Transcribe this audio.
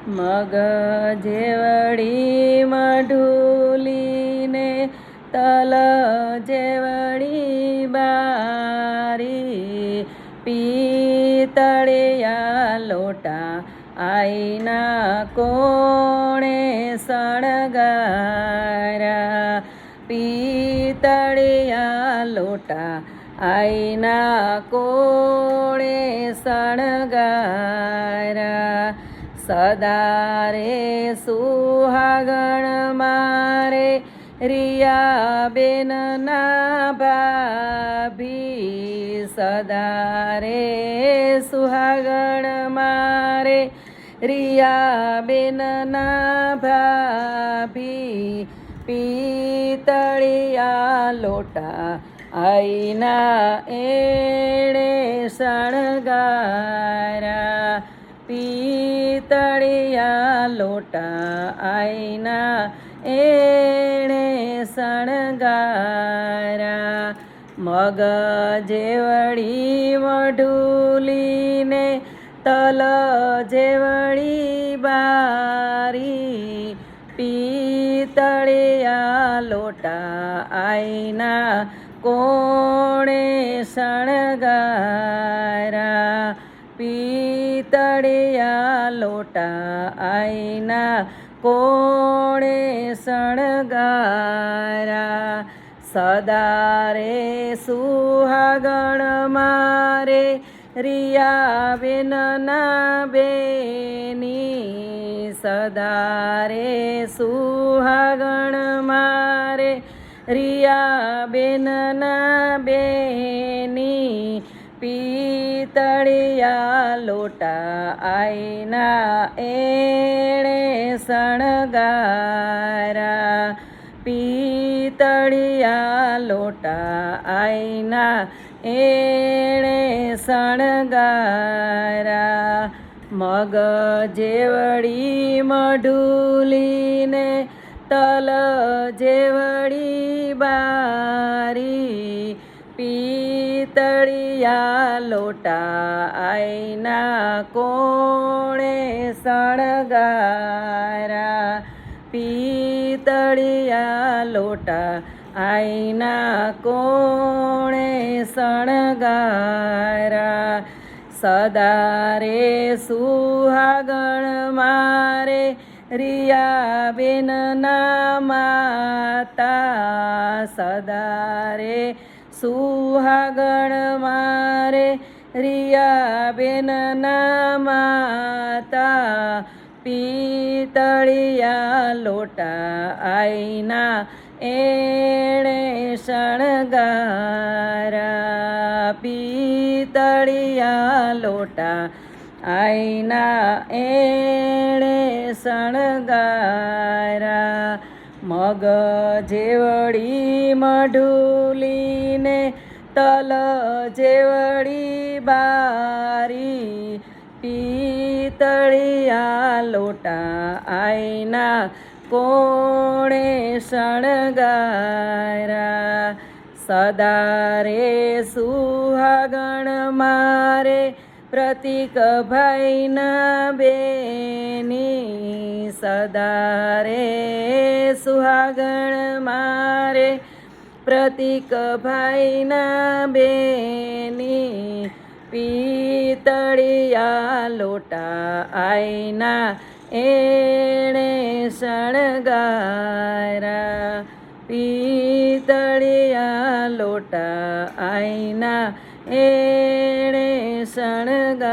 મગ જેવડી મઢુલીને તલ જેવડી બારી પિતળિયા લોટા આઈના કોણે શણગારા પિતળિયા લોટા આઈના કોણે શણગારા સદા રે સુહાગણ મારે રિયા બેનના ભાભી સદા રે સુહાગણ મારે રિયા બેનના ભાભી પિતળિયા લોટા આઈના એણે શણગારા પિતળિયા લોટા આઈના એણે શણગારા મગ જેવડી મઢુલીને તલ જેવડી બારી પિતળિયા લોટા આઈના કોણે શણગારા પિતળિયા લોટા આઈના કોણે શણગારા સદા રે સુહાગણ મારે રિયા બેનના બેની સદા રે સુહાગણ મારે રિયા બેનના બેની પિતળિયા લોટા આઈના એણે શણગારા પિતળિયા લોટા આઈના એણે શણગારા મગ જેવડી મઢુલીને તલ જેવડી બારી પિતળિયા લોટા આઈના કોણે શણગારા પિતળિયા લોટા આઈના કોણે શણગારા સદા રે સુહાગણ મારે રિયા બેનના માતા સદા રે સુહાગણ મારે રિયા બેનના માતા પિતળિયા લોટા આઈના એણે શણગારા પિતળિયા લોટા આઈના એણે શણગારા મગ જેવડી મઢુલીને તલ જેવડી બારી પિતળિયા લોટા આઈના કોણે શણગારા સદા રે સુહાગણ મારે પ્રતિક ભાઈના બેની સદા રે સુહાગણ મારે પ્રતિક ભાઈના બેની પિતળિયા લોટા આઈના એણે શણગારા પિતળિયા લોટા આઈના એણે શણગારા